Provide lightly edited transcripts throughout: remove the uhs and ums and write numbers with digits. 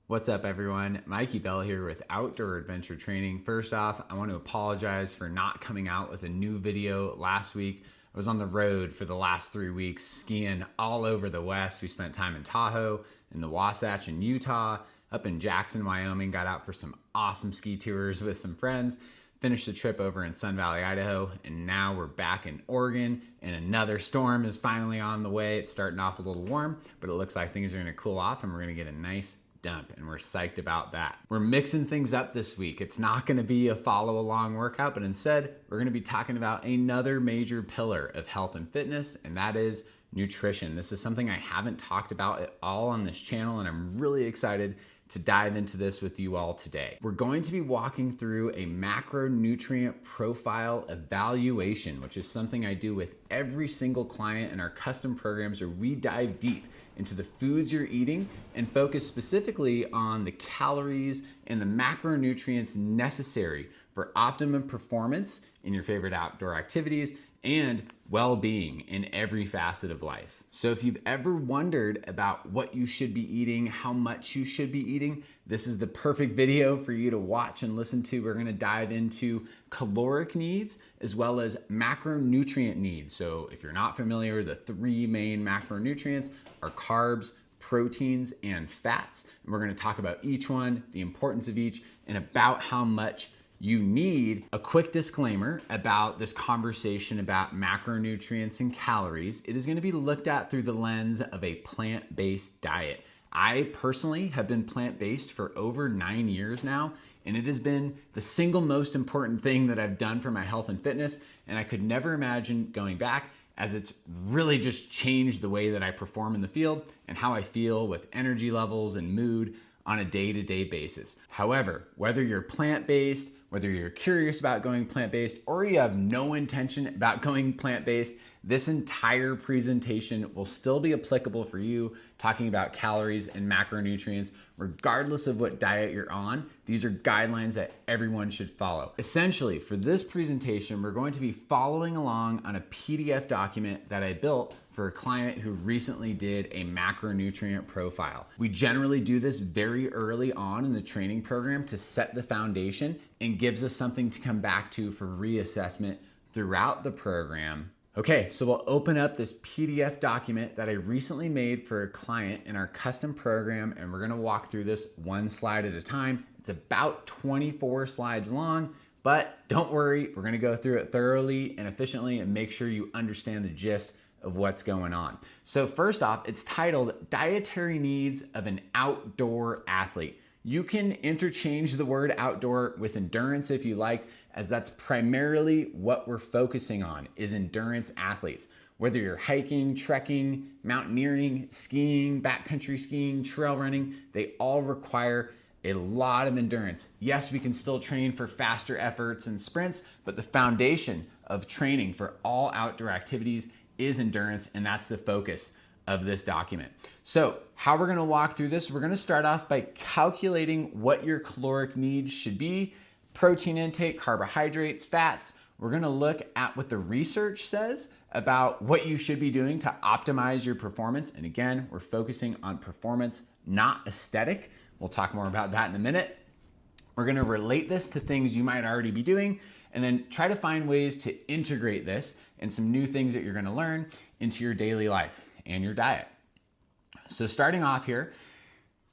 What's up, everyone? Mikey Bell here with Outdoor Adventure Training. First off, I want to apologize for not coming out with a new video last week. I was on the road for the last 3 weeks skiing all over the West. We spent time in Tahoe, in the Wasatch in Utah, up in Jackson, Wyoming, got out for some awesome ski tours with some friends, finished the trip over in Sun Valley, Idaho, and now we're back in Oregon and another storm is finally on the way. It's starting off a little warm, but it looks like things are going to cool off and we're going to get a nice dump, and we're psyched about that. We're mixing things up this week. It's not going to be a follow along workout, but instead we're going to be talking about another major pillar of health and fitness, and that is nutrition. This is something I haven't talked about at all on this channel, and I'm really excited to dive into this with you all today. We're going to be walking through a macronutrient profile evaluation, which is something I do with every single client in our custom programs where we dive deep into the foods you're eating and focus specifically on the calories and the macronutrients necessary for optimum performance in your favorite outdoor activities and well-being in every facet of life. So if you've ever wondered about what you should be eating, how much you should be eating, this is the perfect video for you to watch and listen to. We're gonna dive into caloric needs as well as macronutrient needs. So if you're not familiar, the three main macronutrients are carbs, proteins, and fats. And we're gonna talk about each one, the importance of each, and about how much you need. A quick disclaimer about this conversation about macronutrients and calories. It is going to be looked at through the lens of a plant-based diet. I personally have been plant-based for over 9 years now, and it has been the single most important thing that I've done for my health and fitness, and I could never imagine going back, as it's really just changed the way that I perform in the field and how I feel with energy levels and mood on a day-to-day basis. However, whether you're plant-based, whether you're curious about going plant-based, or you have no intention about going plant-based, this entire presentation will still be applicable for you, talking about calories and macronutrients, regardless of what diet you're on. These are guidelines that everyone should follow. Essentially, for this presentation, we're going to be following along on a PDF document that I built for a client who recently did a macronutrient profile. We generally do this very early on in the training program to set the foundation and gives us something to come back to for reassessment throughout the program. Okay, so we'll open up this PDF document that I recently made for a client in our custom program, and we're gonna walk through this one slide at a time. It's about 24 slides long, but don't worry, we're gonna go through it thoroughly and efficiently and make sure you understand the gist of what's going on. So first off, it's titled Dietary Needs of an Outdoor Athlete. You can interchange the word outdoor with endurance if you liked, as that's primarily what we're focusing on is endurance athletes. Whether you're hiking, trekking, mountaineering, skiing, backcountry skiing, trail running, they all require a lot of endurance. Yes, we can still train for faster efforts and sprints, but the foundation of training for all outdoor activities is endurance, and that's the focus of this document. So how we're gonna walk through this, we're gonna start off by calculating what your caloric needs should be, protein intake, carbohydrates, fats. We're gonna look at what the research says about what you should be doing to optimize your performance. And again, we're focusing on performance, not aesthetic. We'll talk more about that in a minute. We're gonna relate this to things you might already be doing, and then try to find ways to integrate this and some new things that you're gonna learn into your daily life and your diet. So starting off here,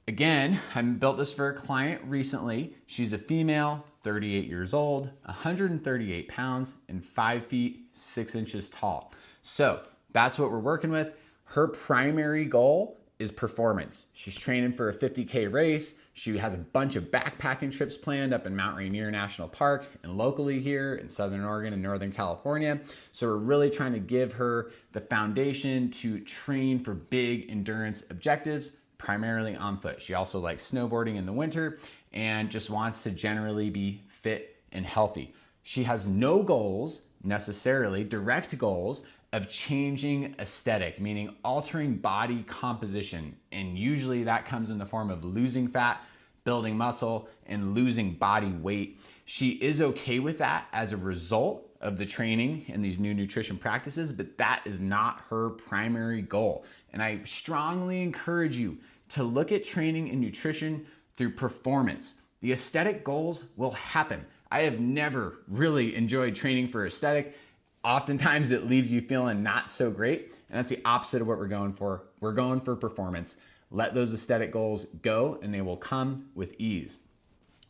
again, I built this for a client recently. She's a female, 38 years old, 138 pounds, and 5 feet, 6 inches tall. So that's what we're working with. Her primary goal is performance. She's training for a 50K race. She has a bunch of backpacking trips planned up in Mount Rainier National Park and locally here in Southern Oregon and Northern California. So we're really trying to give her the foundation to train for big endurance objectives, primarily on foot. She also likes snowboarding in the winter and just wants to generally be fit and healthy. She has no goals necessarily, direct goals, of changing aesthetic, meaning altering body composition. And usually that comes in the form of losing fat, building muscle, and losing body weight. She is okay with that as a result of the training and these new nutrition practices, but that is not her primary goal. And I strongly encourage you to look at training and nutrition through performance. The aesthetic goals will happen. I have never really enjoyed training for aesthetic. Oftentimes it leaves you feeling not so great, and that's the opposite of what we're going for. We're going for performance. Let those aesthetic goals go, and they will come with ease.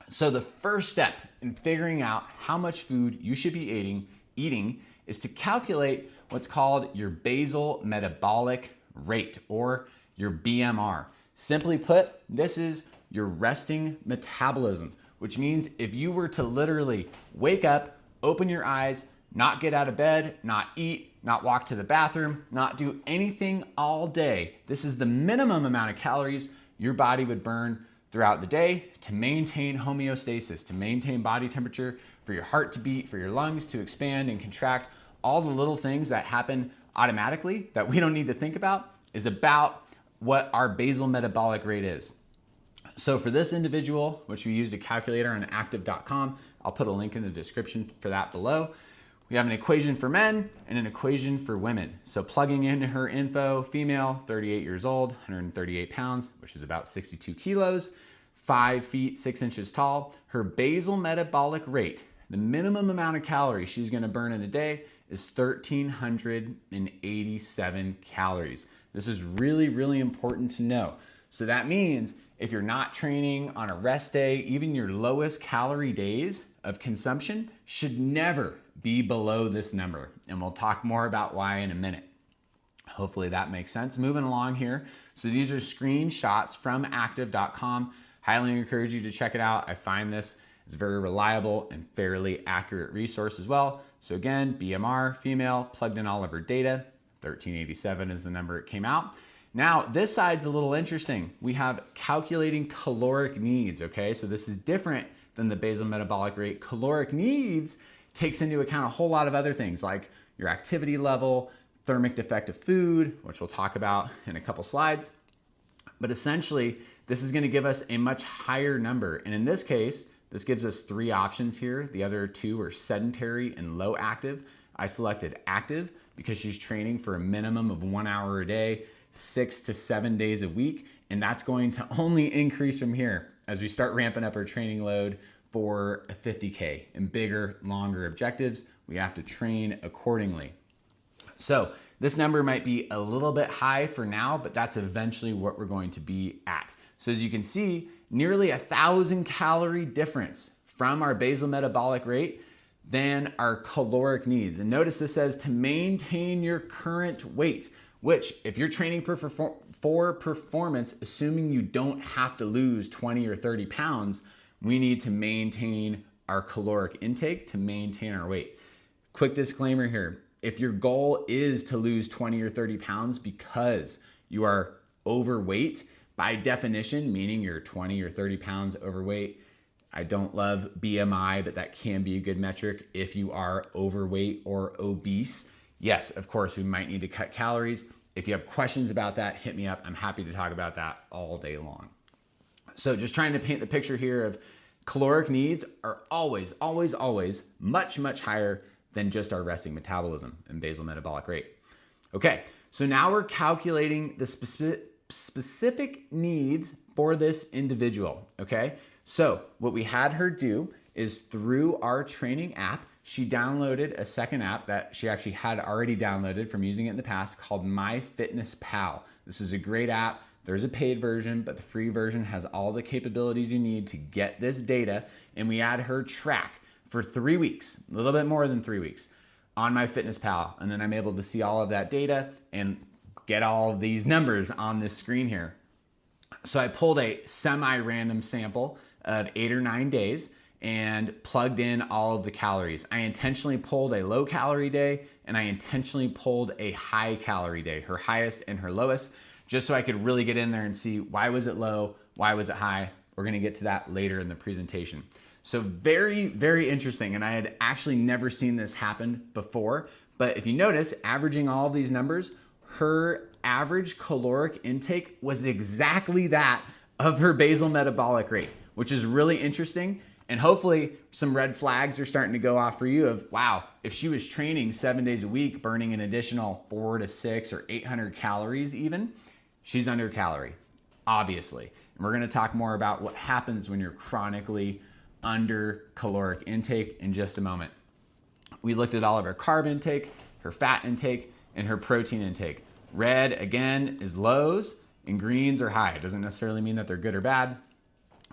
So the first step in figuring out how much food you should be eating is to calculate what's called your basal metabolic rate, or your BMR. Simply put, this is your resting metabolism, which means if you were to literally wake up, open your eyes, not get out of bed, not eat, not walk to the bathroom, not do anything all day, this is the minimum amount of calories your body would burn throughout the day to maintain homeostasis, to maintain body temperature, for your heart to beat, for your lungs to expand and contract. All the little things that happen automatically that we don't need to think about is about what our basal metabolic rate is. So for this individual, which we used a calculator on active.com, I'll put a link in the description for that below. We have an equation for men and an equation for women. So plugging in her info, female, 38 years old, 138 pounds, which is about 62 kilos, 5 feet, 6 inches tall. Her basal metabolic rate, the minimum amount of calories she's gonna burn in a day, is 1,387 calories. This is really, really important to know. So that means if you're not training on a rest day, even your lowest calorie days of consumption should never be below this number. And we'll talk more about why in a minute. Hopefully that makes sense. Moving along here. So these are screenshots from active.com. Highly encourage you to check it out. I find this is a very reliable and fairly accurate resource as well. So again, BMR, female, plugged in all of her data. 1387 is the number it came out. Now, this side's a little interesting. We have calculating caloric needs, okay? So this is different than the basal metabolic rate. Caloric needs takes into account a whole lot of other things like your activity level, thermic effect of food, which we'll talk about in a couple slides. But essentially, this is gonna give us a much higher number. And in this case, this gives us 3 options here. The other 2 are sedentary and low active. I selected active because she's training for a minimum of 1 hour a day, 6 to 7 days a week, and that's going to only increase from here as we start ramping up our training load for a 50K and bigger, longer objectives. We have to train accordingly. So this number might be a little bit high for now, but that's eventually what we're going to be at. So as you can see, nearly 1,000 calorie difference from our basal metabolic rate than our caloric needs. And notice this says to maintain your current weight, which if you're training for performance, assuming you don't have to lose 20 or 30 pounds, we need to maintain our caloric intake to maintain our weight. Quick disclaimer here. If your goal is to lose 20 or 30 pounds because you are overweight, by definition, meaning you're 20 or 30 pounds overweight, I don't love BMI, but that can be a good metric if you are overweight or obese. Yes, of course, we might need to cut calories. If you have questions about that, hit me up. I'm happy to talk about that all day long. So just trying to paint the picture here of caloric needs are always, always, always much, much higher than just our resting metabolism and basal metabolic rate. Okay, so now we're calculating the specific needs for this individual, okay? So what we had her do is through our training app, she downloaded a second app that she actually had already downloaded from using it in the past called MyFitnessPal. This is a great app. There's a paid version, but the free version has all the capabilities you need to get this data. And we had her track for 3 weeks, a little bit more than 3 weeks on MyFitnessPal. And then I'm able to see all of that data and get all of these numbers on this screen here. So I pulled a semi-random sample of 8 or 9 days and plugged in all of the calories. I intentionally pulled a low calorie day and I intentionally pulled a high calorie day, her highest and her lowest, just so I could really get in there and see why was it low, why was it high. We're gonna get to that later in the presentation. So very, very interesting. And I had actually never seen this happen before, but if you notice, averaging all of these numbers, her average caloric intake was exactly that of her basal metabolic rate, which is really interesting. And hopefully some red flags are starting to go off for you of, wow, if she was training 7 days a week, burning an additional 400 to 600 or 800 calories even, she's under calorie. obviously. And we're going to talk more about what happens when you're chronically under caloric intake in just a moment. We looked at all of her carb intake, her fat intake, and her protein intake. Red, again, is lows, and greens are high. It doesn't necessarily mean that they're good or bad.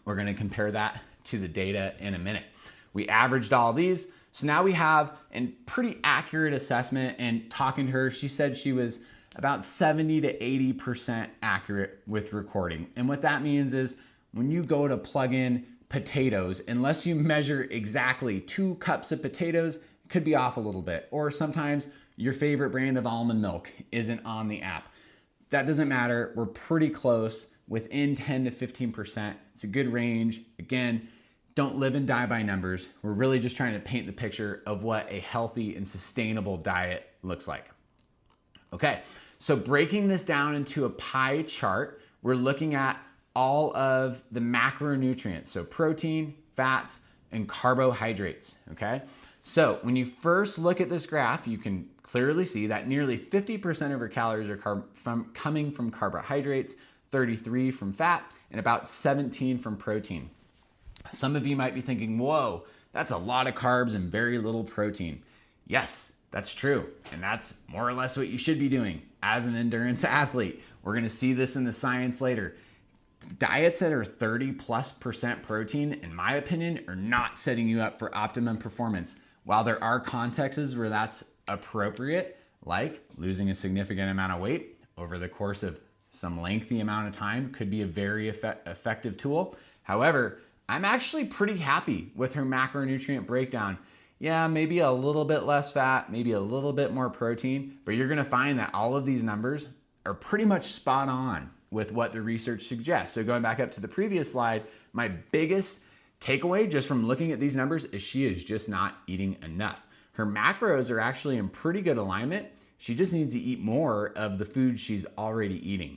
We're going to compare that to the data in a minute. We averaged all these, so now we have a pretty accurate assessment, and talking to her, she said she was about 70 to 80% accurate with recording. And what that means is when you go to plug in potatoes, unless you measure exactly 2 cups of potatoes, it could be off a little bit. Or sometimes your favorite brand of almond milk isn't on the app. That doesn't matter. We're pretty close, within 10 to 15%. It's a good range. Again, don't live and die by numbers. We're really just trying to paint the picture of what a healthy and sustainable diet looks like. Okay, so breaking this down into a pie chart, we're looking at all of the macronutrients, so protein, fats, and carbohydrates, okay? So when you first look at this graph, you can clearly see that nearly 50% of our calories are coming from carbohydrates, 33 from fat, and about 17 from protein. Some of you might be thinking, whoa, that's a lot of carbs and very little protein. Yes, that's true. And that's more or less what you should be doing as an endurance athlete. We're going to see this in the science later. Diets that are 30+% protein, in my opinion, are not setting you up for optimum performance. While there are contexts where that's appropriate, like losing a significant amount of weight over the course of some lengthy amount of time, could be a very effective tool. However, I'm actually pretty happy with her macronutrient breakdown. Yeah, maybe a little bit less fat, maybe a little bit more protein, but you're gonna find that all of these numbers are pretty much spot on with what the research suggests. So going back up to the previous slide, my biggest takeaway just from looking at these numbers is she is just not eating enough. Her macros are actually in pretty good alignment. She just needs to eat more of the food she's already eating.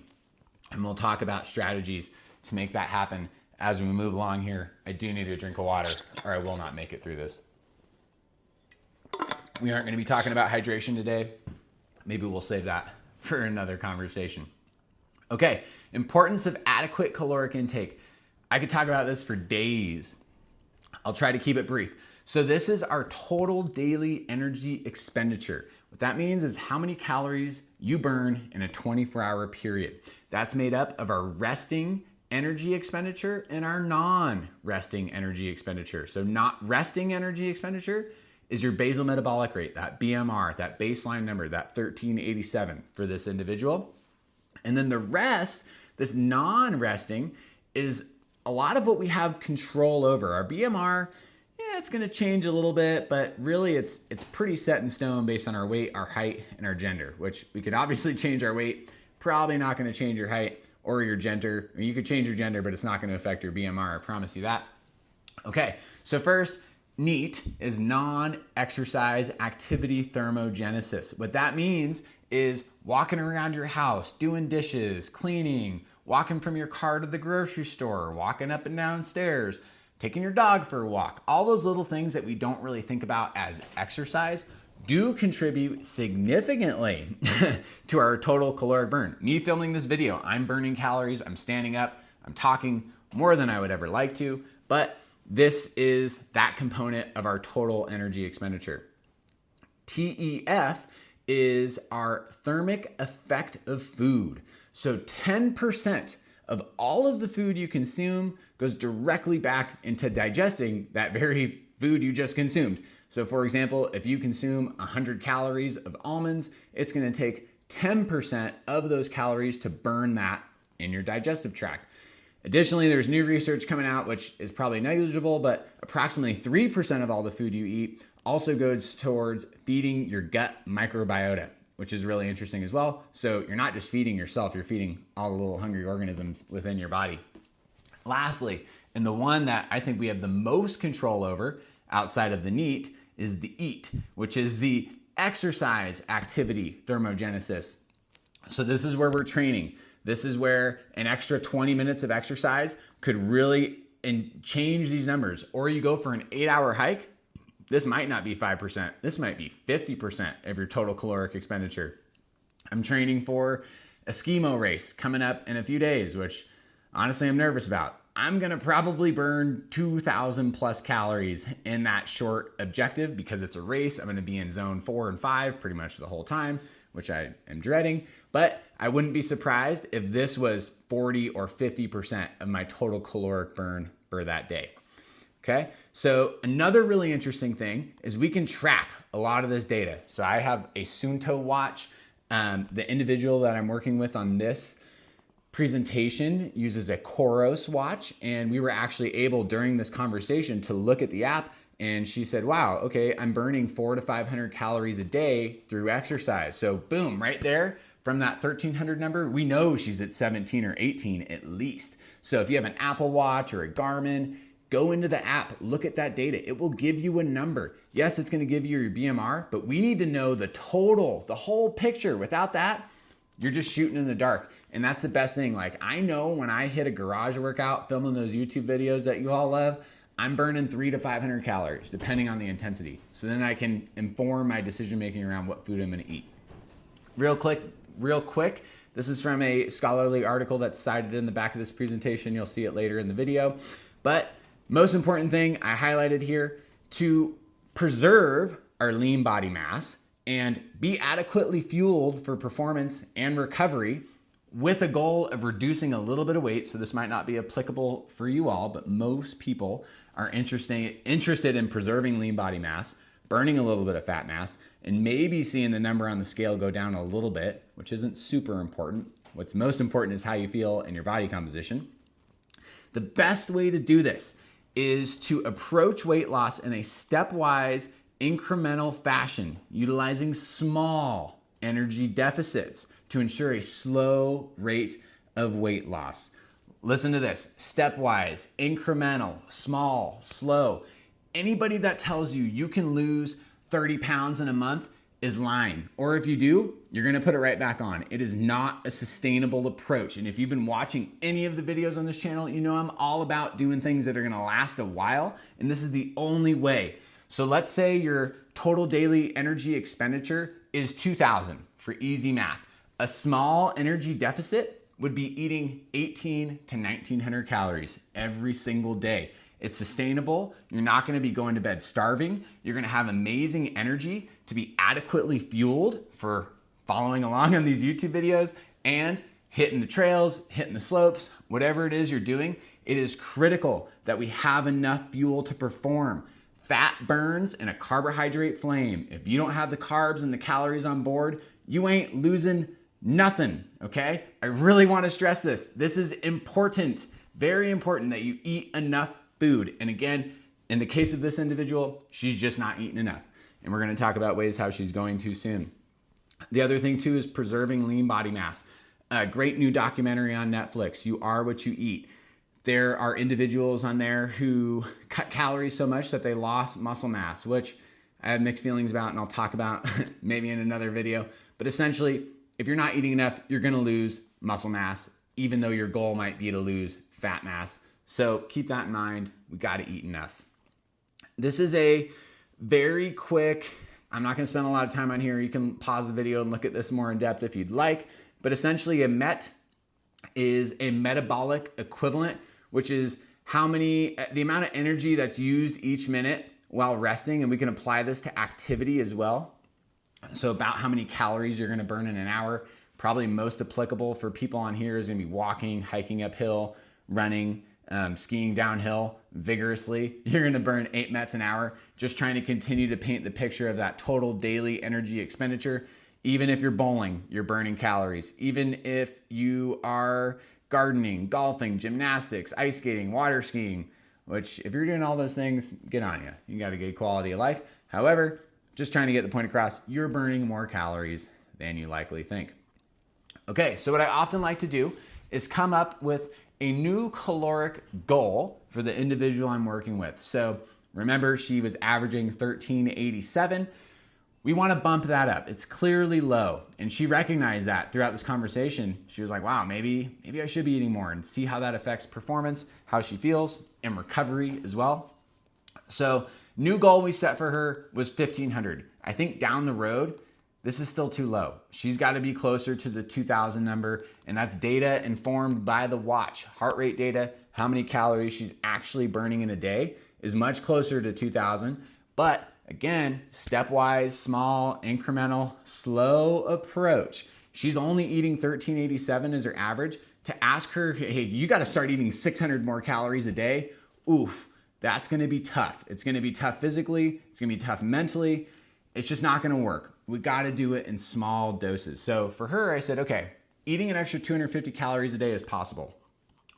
And we'll talk about strategies to make that happen as we move along here. I do need a drink of water or I will not make it through this. We aren't going to be talking about hydration today. Maybe we'll save that for another conversation. Okay, importance of adequate caloric intake. I could talk about this for days. I'll try to keep it brief. So this is our total daily energy expenditure. What that means is how many calories you burn in a 24-hour period. That's made up of our resting energy expenditure and our non-resting energy expenditure. So not resting energy expenditure is your basal metabolic rate, that BMR, that baseline number, that 1387 for this individual. And then the rest, this non-resting, is a lot of what we have control over. Our BMR, yeah, it's gonna change a little bit, but really it's pretty set in stone based on our weight, our height, and our gender, which we could obviously change our weight, probably not gonna change your height or your gender. I mean, you could change your gender, but it's not gonna affect your BMR, I promise you that. Okay, so first, NEAT is non-exercise activity thermogenesis. What that means is walking around your house, doing dishes, cleaning, walking from your car to the grocery store, walking up and down stairs, taking your dog for a walk. All those little things that we don't really think about as exercise do contribute significantly to our total caloric burn. Me filming this video, I'm burning calories, I'm standing up, I'm talking more than I would ever like to, but this is that component of our total energy expenditure. TEF is our thermic effect of food. So 10% of all of the food you consume goes directly back into digesting that very food you just consumed. So for example, if you consume 100 calories of almonds, it's gonna take 10% of those calories to burn that in your digestive tract. Additionally, there's new research coming out, which is probably negligible, but approximately 3% of all the food you eat also goes towards feeding your gut microbiota, which is really interesting as well. So you're not just feeding yourself, you're feeding all the little hungry organisms within your body. Lastly, and the one that I think we have the most control over outside of the NEAT is the EAT, which is the exercise activity thermogenesis. So this is where we're training. This is where an extra 20 minutes of exercise could really change these numbers. Or you go for an 8-hour hike, this might not be 5%. This might be 50% of your total caloric expenditure. I'm training for a skimo race coming up in a few days, which honestly I'm nervous about. I'm gonna probably burn 2,000 plus calories in that short objective because it's a race. I'm gonna be in zone 4 and 5 pretty much the whole time, which I am dreading. But I wouldn't be surprised if this was 40 or 50% of my total caloric burn for that day. Okay, so another really interesting thing is we can track a lot of this data. So I have a Suunto watch. The individual that I'm working with on this presentation uses a Coros watch, and we were actually able during this conversation to look at the app, and she said, wow, okay, I'm burning 400 to 500 calories a day through exercise. So boom, right there from that 1,300 number, we know she's at 17 or 18 at least. So if you have an Apple Watch or a Garmin, go into the app, look at that data. It will give you a number. Yes, it's gonna give you your BMR, but we need to know the total, the whole picture. Without that, you're just shooting in the dark. And that's the best thing. Like, I know when I hit a garage workout, filming those YouTube videos that you all love, I'm burning 300 to 500 calories, depending on the intensity. So then I can inform my decision-making around what food I'm gonna eat. Real quick, this is from a scholarly article that's cited in the back of this presentation. You'll see it later in the video. But most important thing I highlighted here, to preserve our lean body mass and be adequately fueled for performance and recovery with a goal of reducing a little bit of weight. So this might not be applicable for you all, but most people are interested in preserving lean body mass, burning a little bit of fat mass, and maybe seeing the number on the scale go down a little bit, which isn't super important. What's most important is how you feel and your body composition. The best way to do this is to approach weight loss in a stepwise, incremental fashion, utilizing small energy deficits to ensure a slow rate of weight loss. Listen to this: stepwise, incremental, small, slow. Anybody that tells you you can lose 30 pounds in a month is lying. Or if you do, you're gonna put it right back on. It is not a sustainable approach. And if you've been watching any of the videos on this channel, you know I'm all about doing things that are gonna last a while, and this is the only way. So let's say your total daily energy expenditure is 2,000 for easy math. A small energy deficit would be eating 18 to 1,900 calories every single day. It's sustainable. You're not gonna be going to bed starving. You're gonna have amazing energy to be adequately fueled for following along on these YouTube videos and hitting the trails, hitting the slopes, whatever it is you're doing. It is critical that we have enough fuel to perform. Fat burns in a carbohydrate flame. If you don't have the carbs and the calories on board, you ain't losing nothing, okay? I really wanna stress this. This is important, very important that you eat enough food. And again, in the case of this individual, she's just not eating enough. And we're gonna talk about ways how she's going to soon. The other thing too is preserving lean body mass. A great new documentary on Netflix, You Are What You Eat. There are individuals on there who cut calories so much that they lost muscle mass, which I have mixed feelings about and I'll talk about maybe in another video. But essentially, if you're not eating enough, you're gonna lose muscle mass, even though your goal might be to lose fat mass. So keep that in mind. We gotta eat enough. This is a very quick, I'm not gonna spend a lot of time on here. You can pause the video and look at this more in depth if you'd like. But essentially a MET is a metabolic equivalent, which is the amount of energy that's used each minute while resting. And we can apply this to activity as well. So about how many calories you're gonna burn in an hour. Probably most applicable for people on here is gonna be walking, hiking uphill, running, skiing downhill vigorously. You're gonna burn 8 METs an hour, just trying to continue to paint the picture of that total daily energy expenditure. Even if you're bowling, you're burning calories. Even if you are gardening, golfing, gymnastics, ice skating, water skiing, which if you're doing all those things, good on you. You got a good quality of life. However, just trying to get the point across, you're burning more calories than you likely think. Okay, so what I often like to do is come up with a new caloric goal for the individual I'm working with. So remember, she was averaging 1387. We want to bump that up. It's clearly low. And she recognized that throughout this conversation. She was like, wow, maybe I should be eating more, and see how that affects performance, how she feels, and recovery as well. So new goal we set for her was 1,500. I think down the road, this is still too low. She's got to be closer to the 2000 number, and that's data informed by the watch. Heart rate data, how many calories she's actually burning in a day is much closer to 2000. But again, stepwise, small, incremental, slow approach. She's only eating 1387 as her average. To ask her, hey, you got to start eating 600 more calories a day. Oof, that's going to be tough. It's going to be tough physically. It's going to be tough mentally. It's just not going to work. We got to do it in small doses. So for her, I said, okay, eating an extra 250 calories a day is possible.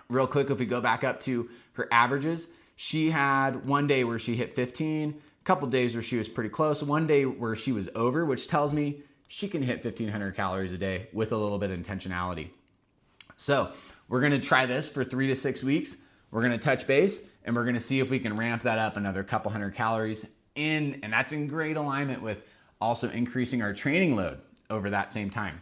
Real quick, if we go back up to her averages, she had one day where she hit 15, a couple days where she was pretty close, one day where she was over, which tells me she can hit 1500 calories a day with a little bit of intentionality. So we're going to try this for 3 to 6 weeks. We're going to touch base and we're going to see if we can ramp that up another couple hundred calories in, and that's in great alignment with also increasing our training load over that same time.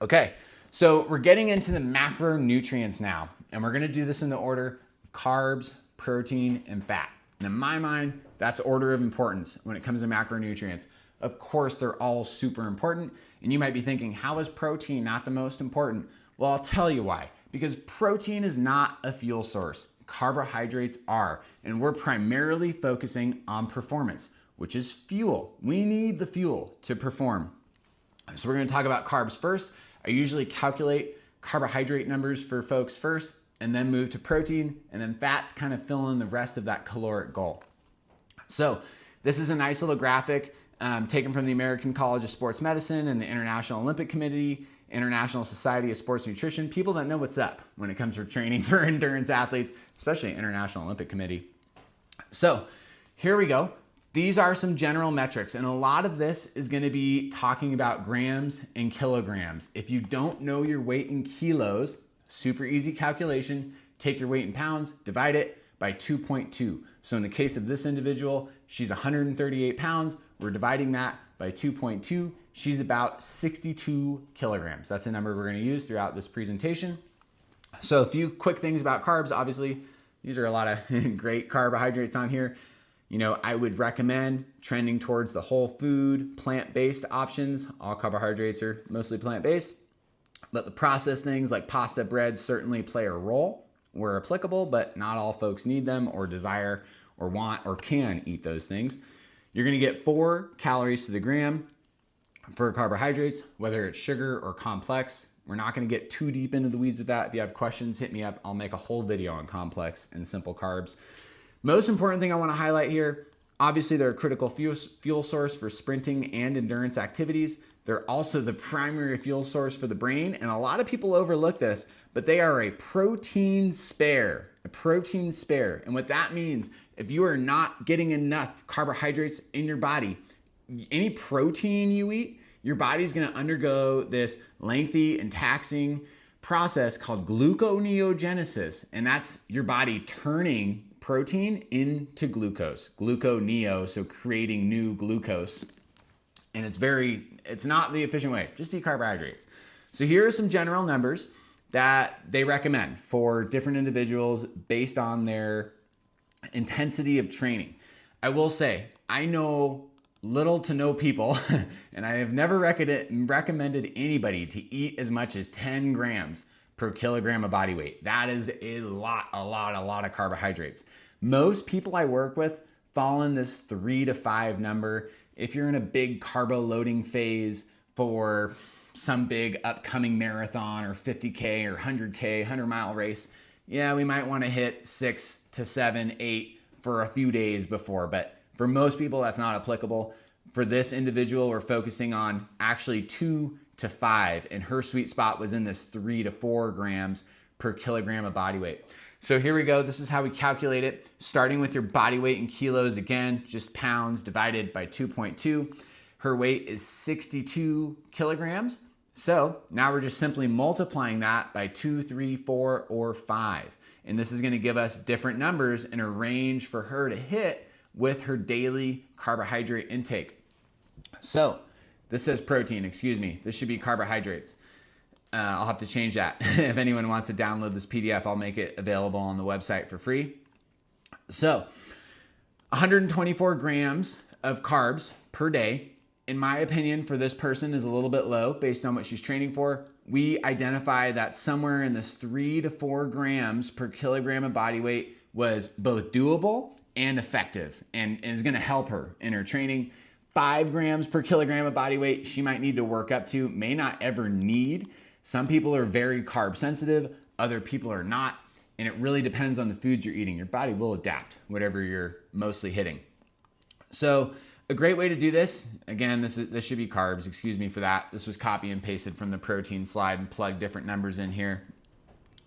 Okay, so we're getting into the macronutrients now, and we're gonna do this in the order of carbs, protein, and fat. And in my mind, that's order of importance when it comes to macronutrients. Of course, they're all super important, and you might be thinking, how is protein not the most important? Well, I'll tell you why. Because protein is not a fuel source. Carbohydrates are, and we're primarily focusing on performance, which is fuel. We need the fuel to perform. So we're going to talk about carbs first. I usually calculate carbohydrate numbers for folks first and then move to protein, and then fats kind of fill in the rest of that caloric goal. So this is a nice little graphic taken from the American College of Sports Medicine and the International Olympic Committee, International Society of Sports Nutrition, people that know what's up when it comes to training for endurance athletes, especially International Olympic Committee. So here we go. These are some general metrics, and a lot of this is going to be talking about grams and kilograms. If you don't know your weight in kilos, super easy calculation, take your weight in pounds, divide it by 2.2. So in the case of this individual, she's 138 pounds. We're dividing that by 2.2. She's about 62 kilograms. That's a number we're going to use throughout this presentation. So a few quick things about carbs. Obviously, these are a lot of great carbohydrates on here. You know, I would recommend trending towards the whole food, plant-based options. All carbohydrates are mostly plant-based, but the processed things like pasta, bread certainly play a role where applicable, but not all folks need them or desire or want or can eat those things. You're gonna get 4 calories to the gram for carbohydrates, whether it's sugar or complex. We're not gonna get too deep into the weeds with that. If you have questions, hit me up. I'll make a whole video on complex and simple carbs. Most important thing I want to highlight here, obviously they're a critical fuel source for sprinting and endurance activities. They're also the primary fuel source for the brain, and a lot of people overlook this, but they are a protein spare, And what that means, if you are not getting enough carbohydrates in your body, any protein you eat, your body's going to undergo this lengthy and taxing process called gluconeogenesis, and that's your body turning protein into glucose, gluconeo, so creating new glucose. And it's not the efficient way. Just eat carbohydrates. So here are some general numbers that they recommend for different individuals based on their intensity of training. I will say, I know little to no people, and I have never recommended anybody to eat as much as 10 grams per kilogram of body weight. That is a lot of carbohydrates. Most people I work with fall in this 3 to 5 number. If you're in a big carbo loading phase for some big upcoming marathon or 50K or 100K, 100-mile race, yeah, we might want to hit 6 to 7, 8 for a few days before. But for most people, that's not applicable. For this individual, we're focusing on actually 2 to 5, and her sweet spot was in this 3 to 4 grams per kilogram of body weight. So here we go. This is how we calculate it. Starting with your body weight in kilos, again, just pounds divided by 2.2. Her weight is 62 kilograms. So now we're just simply multiplying that by 2, 3, 4, or 5. And this is going to give us different numbers in a range for her to hit with her daily carbohydrate intake. So this says protein, excuse me. This should be carbohydrates. I'll have to change that. If anyone wants to download this PDF, I'll make it available on the website for free. So 124 grams of carbs per day in my opinion, for this person is a little bit low based on what she's training for. We identify that somewhere in this 3 to 4 grams per kilogram of body weight was both doable and effective and is going to help her in her training. 5 grams per kilogram of body weight she might need to work up to, may not ever need. Some people are very carb sensitive, other people are not, and it really depends on the foods you're eating. Your body will adapt whatever you're mostly hitting. So a great way to do this, again, this should be carbs, excuse me for that. This was copy and pasted from the protein slide and plugged different numbers in here.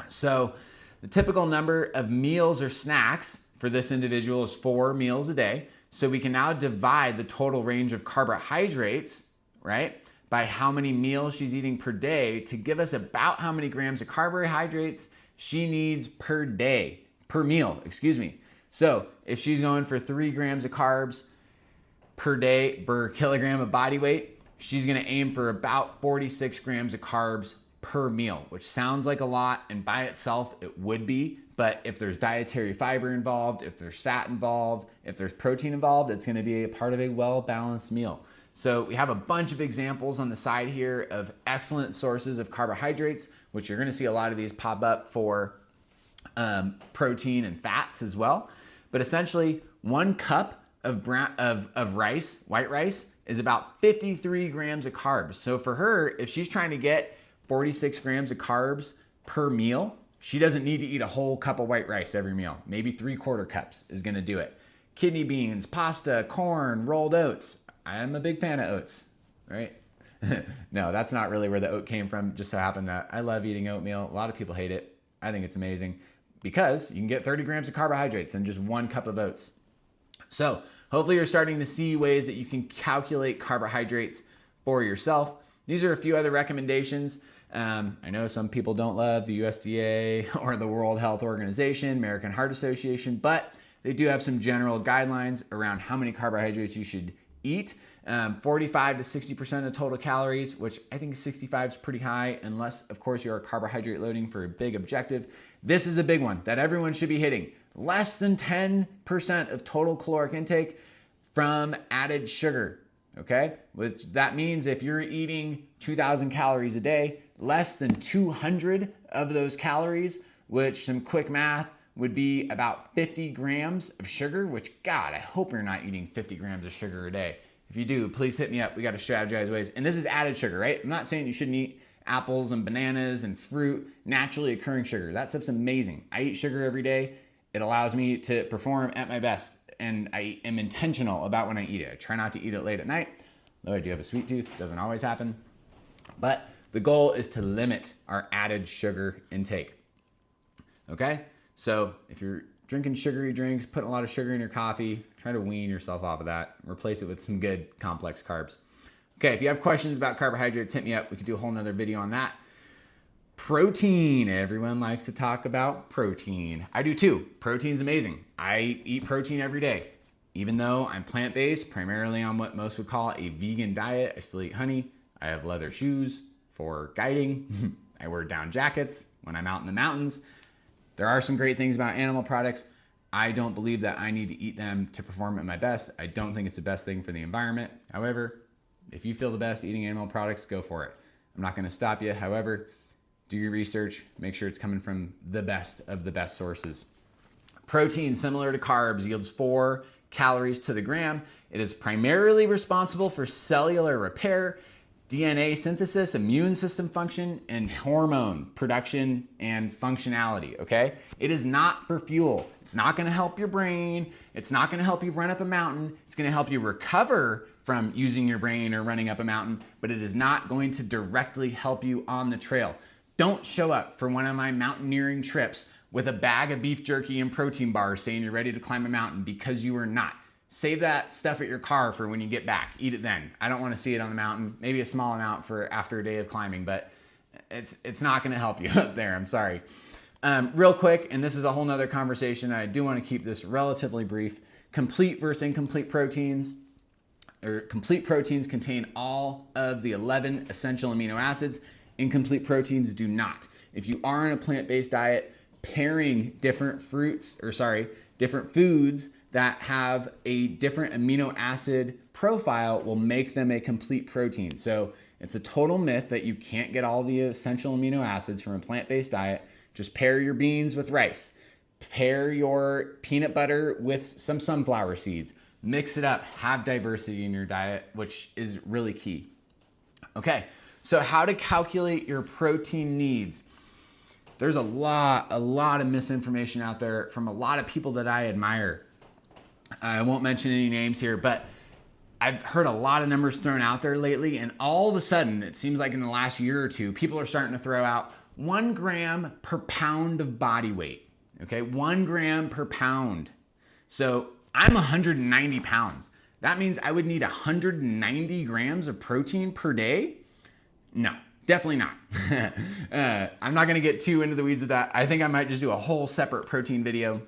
So the typical number of meals or snacks for this individual is 4 meals a day. So we can now divide the total range of carbohydrates, right, by how many meals she's eating per day to give us about how many grams of carbohydrates she needs per day, per meal, excuse me. So if she's going for 3 grams of carbs per day per kilogram of body weight, she's gonna aim for about 46 grams of carbs per meal, which sounds like a lot, and by itself it would be, but if there's dietary fiber involved, if there's fat involved, if there's protein involved, it's gonna be a part of a well-balanced meal. So we have a bunch of examples on the side here of excellent sources of carbohydrates, which you're gonna see a lot of these pop up for protein and fats as well. But essentially 1 cup of rice, white rice, is about 53 grams of carbs. So for her, if she's trying to get 46 grams of carbs per meal, she doesn't need to eat a whole cup of white rice every meal. Maybe 3/4 cups is gonna do it. Kidney beans, pasta, corn, rolled oats. I'm a big fan of oats, right? No, that's not really where the oat came from. Just so happened that I love eating oatmeal. A lot of people hate it. I think it's amazing because you can get 30 grams of carbohydrates in just 1 cup of oats. So hopefully you're starting to see ways that you can calculate carbohydrates for yourself. These are a few other recommendations. I know some people don't love the USDA or the World Health Organization, American Heart Association, but they do have some general guidelines around how many carbohydrates you should eat. 45 to 60% of total calories, which I think 65 is pretty high, unless of course you are carbohydrate loading for a big objective. This is a big one that everyone should be hitting. Less than 10% of total caloric intake from added sugar, okay? Which that means if you're eating 2,000 calories a day, less than 200 of those calories, which some quick math would be about 50 grams of sugar, which God, I hope you're not eating 50 grams of sugar a day. If you do, please hit me up. We got to strategize ways. And this is added sugar, right? I'm not saying you shouldn't eat apples and bananas and fruit, naturally occurring sugar. That stuff's amazing. I eat sugar every day. It allows me to perform at my best, and I am intentional about when I eat it. I try not to eat it late at night, though I do have a sweet tooth. It doesn't always happen. But the goal is to limit our added sugar intake. Okay? So if you're drinking sugary drinks, putting a lot of sugar in your coffee, try to wean yourself off of that. Replace it with some good complex carbs. Okay, if you have questions about carbohydrates, hit me up. We could do a whole nother video on that. Protein. Everyone likes to talk about protein. I do too. Protein's amazing. I eat protein every day. Even though I'm plant-based, primarily on what most would call a vegan diet, I still eat honey. I have leather shoes for guiding. I wear down jackets when I'm out in the mountains. There are some great things about animal products. I don't believe that I need to eat them to perform at my best. I don't think it's the best thing for the environment. However, if you feel the best eating animal products, go for it. I'm not going to stop you. However, do your research. Make sure it's coming from the best of the best sources. Protein, similar to carbs, yields 4 calories to the gram. It is primarily responsible for cellular repair, DNA synthesis, immune system function, and hormone production and functionality, okay? It is not for fuel. It's not gonna help your brain. It's not gonna help you run up a mountain. It's gonna help you recover from using your brain or running up a mountain, but it is not going to directly help you on the trail. Don't show up for one of my mountaineering trips with a bag of beef jerky and protein bars saying you're ready to climb a mountain, because you are not. Save that stuff at your car for when you get back. Eat it then. I don't want to see it on the mountain. Maybe a small amount for after a day of climbing, but it's not going to help you up there. I'm sorry. Real quick, and this is a whole nother conversation. I do want to keep this relatively brief. Complete versus incomplete proteins. Complete proteins contain all of the 11 essential amino acids. Incomplete proteins do not. If you are on a plant-based diet, pairing different foods that have a different amino acid profile will make them a complete protein. So it's a total myth that you can't get all the essential amino acids from a plant-based diet. Just pair your beans with rice. Pair your peanut butter with some sunflower seeds. Mix it up. Have diversity in your diet, which is really key. Okay, so how to calculate your protein needs. There's a lot of misinformation out there from a lot of people that I admire. I won't mention any names here, but I've heard a lot of numbers thrown out there lately, and all of a sudden, it seems like in the last year or two, people are starting to throw out 1 gram per pound of body weight. Okay, 1 gram per pound. So I'm 190 pounds. That means I would need 190 grams of protein per day? No, definitely not. I'm not gonna get too into the weeds of that. I think I might just do a whole separate protein video.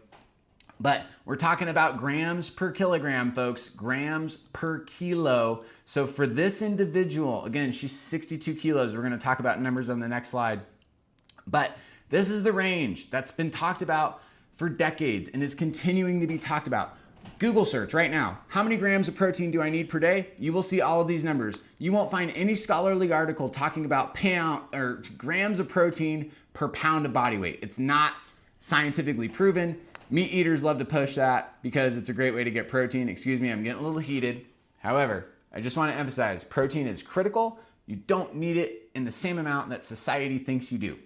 But we're talking about grams per kilogram, folks, grams per kilo. So for this individual, again, she's 62 kilos. We're gonna talk about numbers on the next slide. But this is the range that's been talked about for decades and is continuing to be talked about. Google search right now, how many grams of protein do I need per day? You will see all of these numbers. You won't find any scholarly article talking about pound or grams of protein per pound of body weight. It's not scientifically proven. Meat eaters love to push that because it's a great way to get protein. Excuse me, I'm getting a little heated. However, I just want to emphasize protein is critical. You don't need it in the same amount that society thinks you do.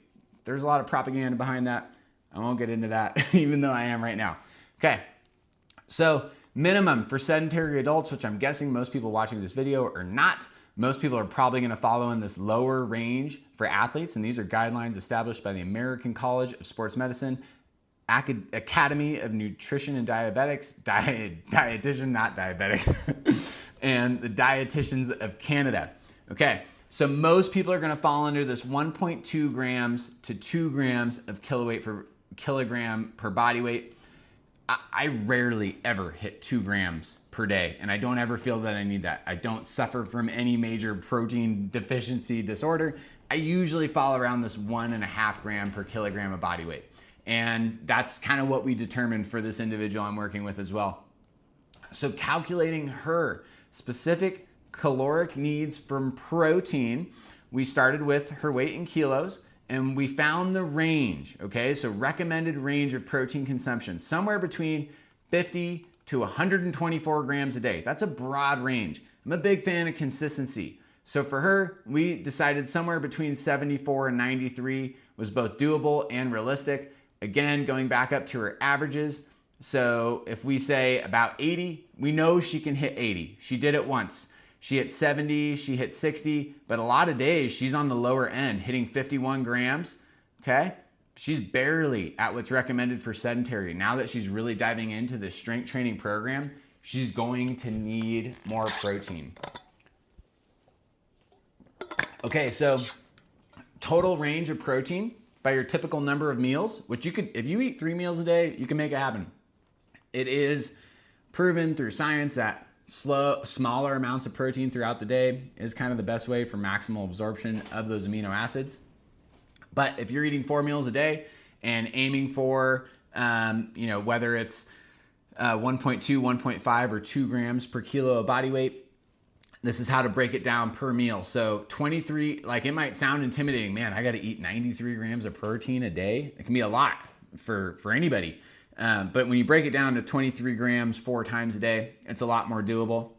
There's a lot of propaganda behind that. I won't get into that, even though I am right now. Okay, so minimum for sedentary adults, which I'm guessing most people watching this video are not. Most people are probably going to follow in this lower range for athletes, and these are guidelines established by the American College of Sports Medicine, Academy of Nutrition and Dietetics, dietitian, not diabetic, and the Dietitians of Canada. Okay, so most people are going to fall under this 1.2 grams to 2 grams of kilogram per body weight. I rarely ever hit 2 grams per day, and I don't ever feel that I need that. I don't suffer from any major protein deficiency disorder. I usually fall around this 1.5 gram per kilogram of body weight. And that's kind of what we determined for this individual I'm working with as well. So calculating her specific caloric needs from protein, we started with her weight in kilos, and we found the range, okay? So recommended range of protein consumption, somewhere between 50 to 124 grams a day. That's a broad range. I'm a big fan of consistency. So for her, we decided somewhere between 74 and 93 was both doable and realistic. Again, going back up to her averages. So if we say about 80, we know she can hit 80. She did it once. She hit 70, she hit 60, but a lot of days she's on the lower end, hitting 51 grams, okay? She's barely at what's recommended for sedentary. Now that she's really diving into the strength training program, she's going to need more protein. Okay, so total range of protein by your typical number of meals, which you could, if you eat 3 meals a day, you can make it happen. It is proven through science that smaller amounts of protein throughout the day is kind of the best way for maximal absorption of those amino acids. But if you're eating 4 meals a day and aiming for, whether it's 1.2, 1.5, or 2 grams per kilo of body weight, this is how to break it down per meal. So 23, like it might sound intimidating, man, I got to eat 93 grams of protein a day. It can be a lot for anybody. But when you break it down to 23 grams 4 times a day, it's a lot more doable.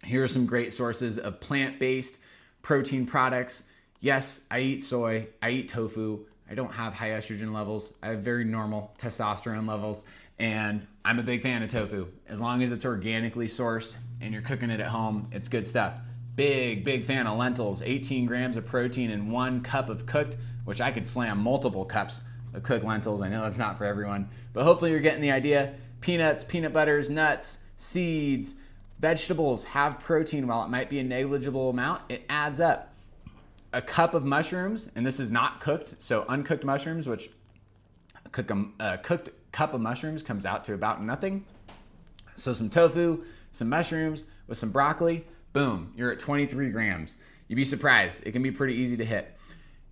Here are some great sources of plant-based protein products. Yes, I eat soy, I eat tofu. I don't have high estrogen levels. I have very normal testosterone levels, and I'm a big fan of tofu. As long as it's organically sourced and you're cooking it at home, it's good stuff. Big fan of lentils, 18 grams of protein in 1 cup of cooked, which I could slam multiple cups of cooked lentils. I know that's not for everyone, but hopefully you're getting the idea. Peanuts, peanut butters, nuts, seeds, vegetables have protein. While it might be a negligible amount, it adds up. A cup of mushrooms, and this is not cooked, so uncooked mushrooms, which a cooked cup of mushrooms comes out to about nothing. So some tofu, some mushrooms with some broccoli, boom, you're at 23 grams. You'd be surprised. It can be pretty easy to hit.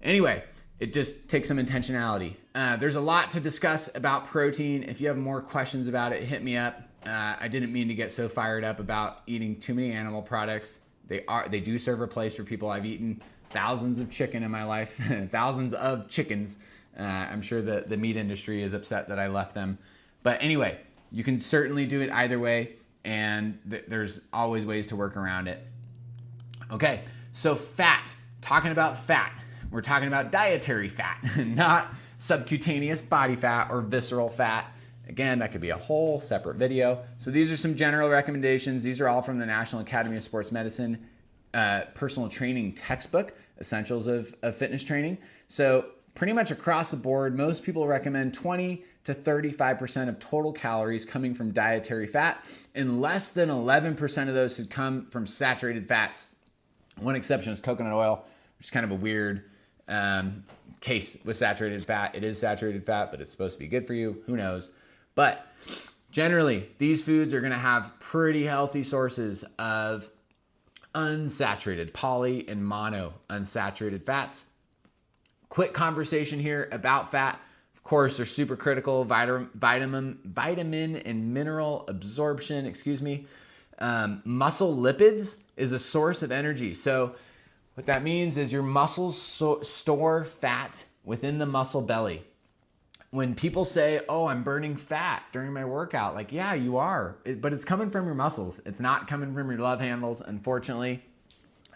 Anyway, it just takes some intentionality. There's a lot to discuss about protein. If you have more questions about it, hit me up. I didn't mean to get so fired up about eating too many animal products. They do serve a place for people. I've eaten thousands of chicken in my life, thousands of chickens. I'm sure the meat industry is upset that I left them. But anyway, you can certainly do it either way, and there's always ways to work around it. Okay, so fat. Talking about fat. We're talking about dietary fat, not subcutaneous body fat or visceral fat. Again, that could be a whole separate video. So these are some general recommendations. These are all from the National Academy of Sports Medicine personal training textbook, Essentials of Fitness Training. So pretty much across the board, most people recommend 20 to 35% of total calories coming from dietary fat, and less than 11% of those should come from saturated fats. One exception is coconut oil, which is kind of a weird case with saturated fat. It is saturated fat, but it's supposed to be good for you. Who knows? But generally, these foods are going to have pretty healthy sources of unsaturated, poly and mono unsaturated fats. Quick conversation here about fat. Of course, they're super critical. Vitamin and mineral absorption, muscle lipids is a source of energy. So what that means is your muscles store fat within the muscle belly. When people say, oh, I'm burning fat during my workout, like, yeah, you are, but it's coming from your muscles. It's not coming from your love handles. Unfortunately,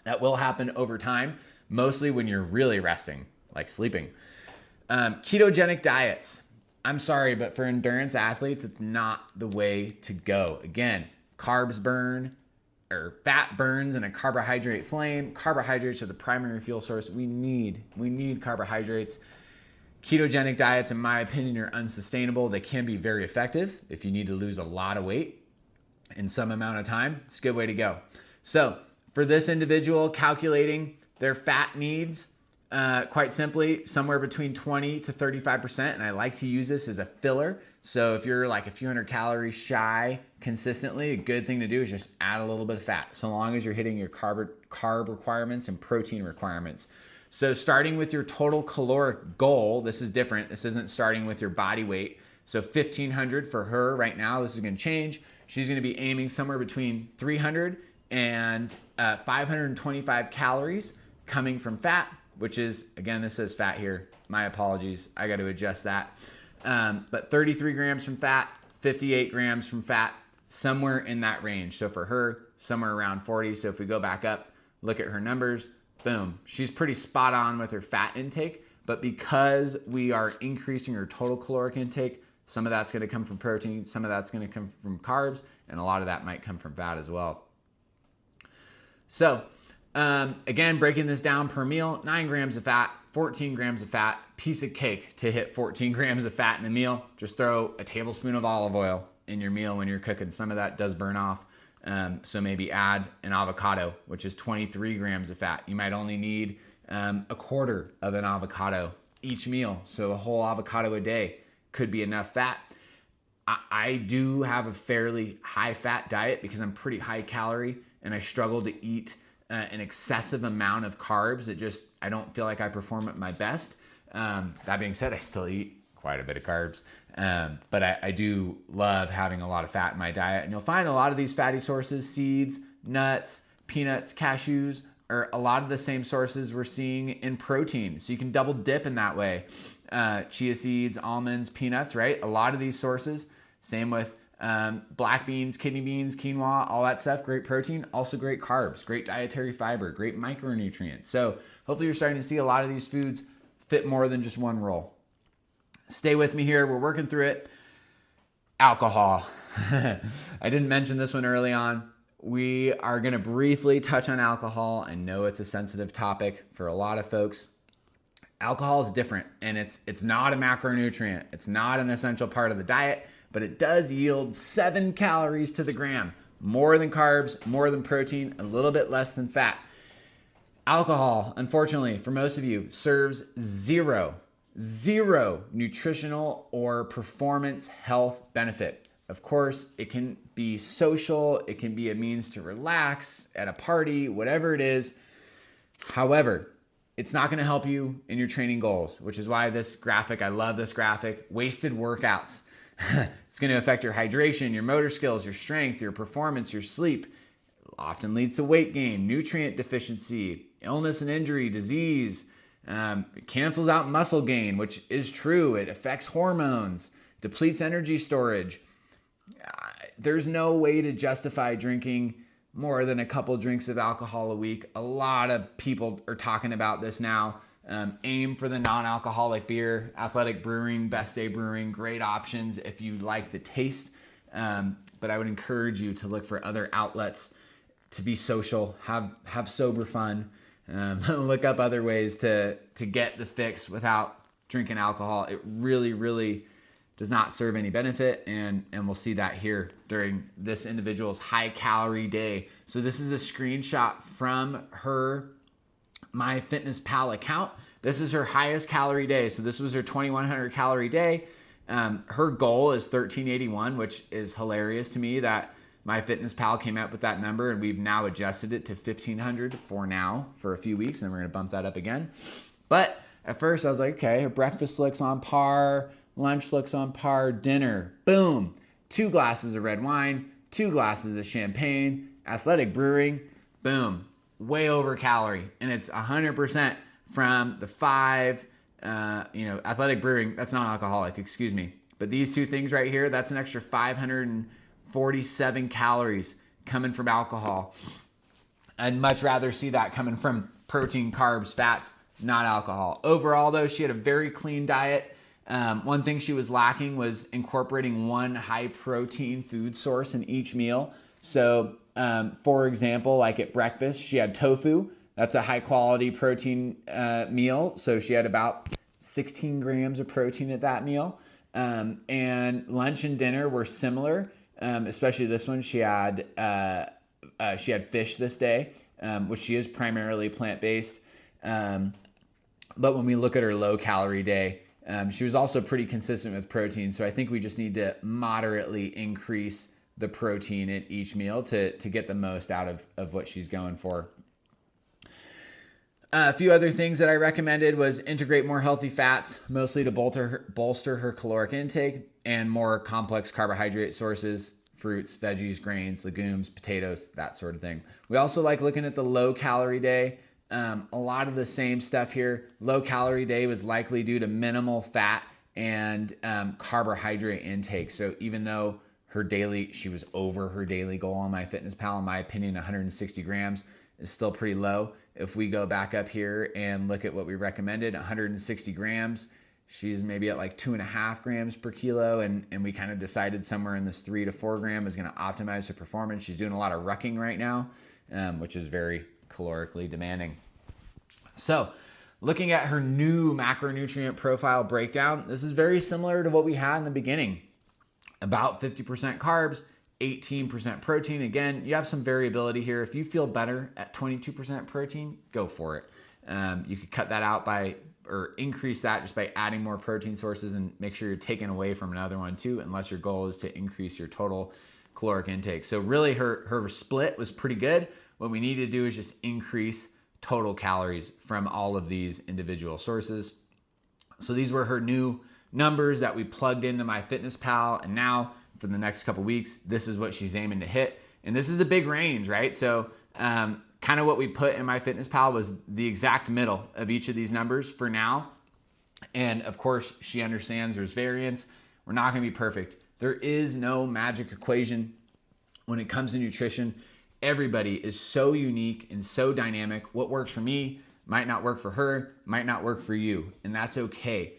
that will happen over time, mostly when you're really resting, like sleeping. Ketogenic diets. I'm sorry, but for endurance athletes, it's not the way to go. Again, carbs burn, or fat burns in a carbohydrate flame. Carbohydrates are the primary fuel source. We need carbohydrates. Ketogenic diets, in my opinion, are unsustainable. They can be very effective if you need to lose a lot of weight in some amount of time. It's a good way to go. So for this individual, calculating their fat needs, quite simply, somewhere between 20 to 35%. And I like to use this as a filler. So if you're like a few hundred calories shy consistently, a good thing to do is just add a little bit of fat, so long as you're hitting your carb requirements and protein requirements. So starting with your total caloric goal, this is different. This isn't starting with your body weight. So 1,500 for her right now. This is going to change. She's going to be aiming somewhere between 300 and 525 calories coming from fat, which is, again, this says fat here. My apologies. I got to adjust that. But 33 grams from fat, 58 grams from fat, somewhere in that range. So for her, somewhere around 40. So if we go back up, look at her numbers, boom, she's pretty spot on with her fat intake. But because we are increasing her total caloric intake, some of that's going to come from protein, some of that's going to come from carbs, and a lot of that might come from fat as well. So again, breaking this down per meal, 9 grams of fat, 14 grams of fat, piece of cake to hit 14 grams of fat in a meal. Just throw a tablespoon of olive oil in your meal when you're cooking. Some of that does burn off. So maybe add an avocado, which is 23 grams of fat. You might only need a quarter of an avocado each meal. So a whole avocado a day could be enough fat. I do have a fairly high fat diet because I'm pretty high calorie and I struggle to eat an excessive amount of carbs. I don't feel like I perform at my best. That being said, I still eat quite a bit of carbs. But I do love having a lot of fat in my diet. And you'll find a lot of these fatty sources, seeds, nuts, peanuts, cashews, are a lot of the same sources we're seeing in protein. So you can double dip in that way. Chia seeds, almonds, peanuts, right? A lot of these sources, same with black beans, kidney beans, quinoa, all that stuff, great protein, also great carbs, great dietary fiber, great micronutrients. So hopefully you're starting to see a lot of these foods fit more than just one role. Stay with me here. We're working through it. Alcohol. I didn't mention this one early on. We are going to briefly touch on alcohol. I know it's a sensitive topic for a lot of folks. Alcohol is different, and it's not a macronutrient. It's not an essential part of the diet, but it does yield 7 calories to the gram. More than carbs, more than protein, a little bit less than fat. Alcohol, unfortunately, for most of you, serves zero nutritional or performance health benefit. Of course, it can be social, it can be a means to relax at a party, whatever it is. However, it's not going to help you in your training goals, which is why this graphic, I love this graphic, wasted workouts. It's going to affect your hydration, your motor skills, your strength, your performance, your sleep. Often leads to weight gain, nutrient deficiency, illness and injury, disease. It cancels out muscle gain, which is true. It affects hormones, depletes energy storage. There's no way to justify drinking more than a couple drinks of alcohol a week. A lot of people are talking about this now. Aim for the non-alcoholic beer. Athletic Brewing, Best Day Brewing, great options if you like the taste. But I would encourage you to look for other outlets to be social, have sober fun, look up other ways to get the fix without drinking alcohol. It really, really does not serve any benefit, and we'll see that here during this individual's high calorie day. So this is a screenshot from her MyFitnessPal account. This is her highest calorie day. So this was her 2,100 calorie day. Her goal is 1,381, which is hilarious to me that MyFitnessPal came out with that number, and we've now adjusted it to 1,500 for now for a few weeks, and we're going to bump that up again. But at first I was like, okay, her breakfast looks on par, lunch looks on par, dinner, boom, 2 glasses of red wine, 2 glasses of champagne, Athletic Brewing, boom, way over calorie. And it's 100% from the 5, Athletic Brewing, that's non-alcoholic, excuse me. But these 2 things right here, that's an extra 547 calories coming from alcohol. I'd much rather see that coming from protein, carbs, fats, not alcohol. Overall, though, she had a very clean diet. One thing she was lacking was incorporating one high protein food source in each meal. So, for example, like at breakfast, she had tofu. That's a high quality protein meal. So she had about 16 grams of protein at that meal. And lunch and dinner were similar, especially this one. She had fish this day, which she is primarily plant-based. But when we look at her low calorie day, she was also pretty consistent with protein. So I think we just need to moderately increase the protein at each meal to get the most out of what she's going for. A few other things that I recommended was integrate more healthy fats, mostly to bolster her caloric intake, and more complex carbohydrate sources, fruits, veggies, grains, legumes, potatoes, that sort of thing. We also like looking at the low calorie day. A lot of the same stuff here. Low calorie day was likely due to minimal fat and carbohydrate intake. So even though she was over her daily goal on MyFitnessPal, in my opinion, 160 grams is still pretty low. If we go back up here and look at what we recommended, 160 grams, she's maybe at like 2.5 grams per kilo. And we kind of decided somewhere in this 3 to 4 gram is going to optimize her performance. She's doing a lot of rucking right now, which is very calorically demanding. So looking at her new macronutrient profile breakdown, this is very similar to what we had in the beginning. About 50% carbs, 18% protein. Again, you have some variability here. If you feel better at 22% protein, go for it. You could cut that out or increase that just by adding more protein sources, and make sure you're taking away from another one too, unless your goal is to increase your total caloric intake. So really her split was pretty good. What we need to do is just increase total calories from all of these individual sources. So these were her new numbers that we plugged into MyFitnessPal, and now for the next couple weeks, this is what she's aiming to hit. And this is a big range, right? So kind of what we put in MyFitnessPal was the exact middle of each of these numbers for now. And of course, she understands there's variance. We're not going to be perfect. There is no magic equation when it comes to nutrition. Everybody is so unique and so dynamic. What works for me might not work for her, might not work for you, and that's okay.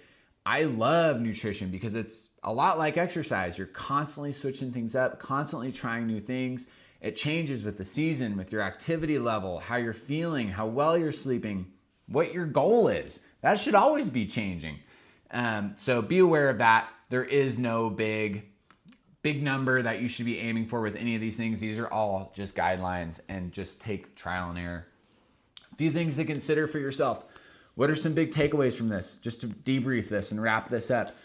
I love nutrition because it's a lot like exercise. You're constantly switching things up, constantly trying new things. It changes with the season, with your activity level, how you're feeling, how well you're sleeping, what your goal is. That should always be changing. So be aware of that. There is no big number that you should be aiming for with any of these things. These are all just guidelines, and just take trial and error. A few things to consider for yourself. What are some big takeaways from this? Just to debrief this and wrap this up.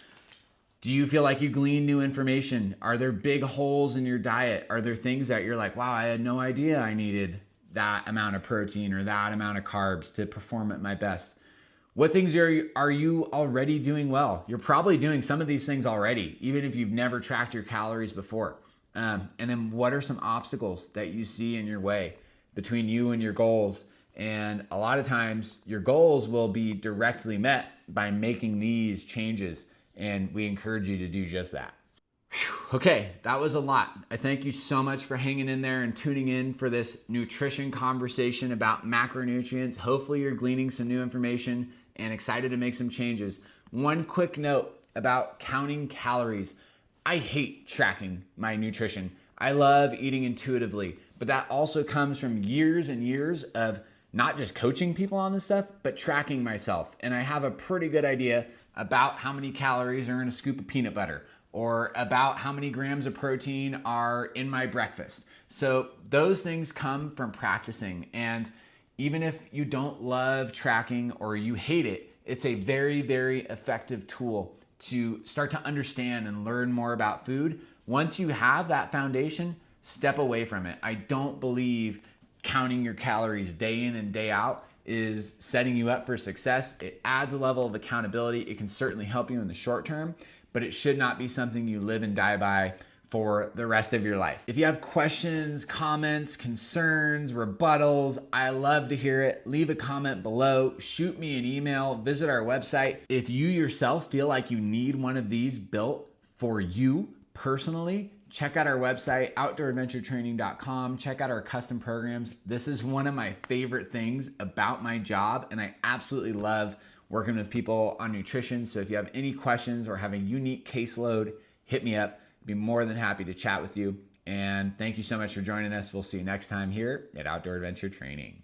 Do you feel like you glean new information? Are there big holes in your diet? Are there things that you're like, wow, I had no idea I needed that amount of protein or that amount of carbs to perform at my best. What things are you already doing well? You're probably doing some of these things already, even if you've never tracked your calories before. And then what are some obstacles that you see in your way between you and your goals? And a lot of times your goals will be directly met by making these changes. And we encourage you to do just that. Okay, that was a lot. I thank you so much for hanging in there and tuning in for this nutrition conversation about macronutrients. Hopefully you're gleaning some new information and excited to make some changes. One quick note about counting calories. I hate tracking my nutrition. I love eating intuitively, but that also comes from years and years of not just coaching people on this stuff, but tracking myself. And I have a pretty good idea about how many calories are in a scoop of peanut butter, or about how many grams of protein are in my breakfast. So those things come from practicing. And even if you don't love tracking or you hate it, it's a very, very effective tool to start to understand and learn more about food. Once you have that foundation, step away from it. I don't believe counting your calories day in and day out is setting you up for success. It adds a level of accountability. It can certainly help you in the short term, but it should not be something you live and die by for the rest of your life. If you have questions, comments, concerns, rebuttals, I love to hear it. Leave a comment below, shoot me an email, visit our website. If you yourself feel like you need one of these built for you personally, check out our website, outdooradventuretraining.com. Check out our custom programs. This is one of my favorite things about my job, and I absolutely love working with people on nutrition. So if you have any questions or have a unique caseload, hit me up. I'd be more than happy to chat with you. And thank you so much for joining us. We'll see you next time here at Outdoor Adventure Training.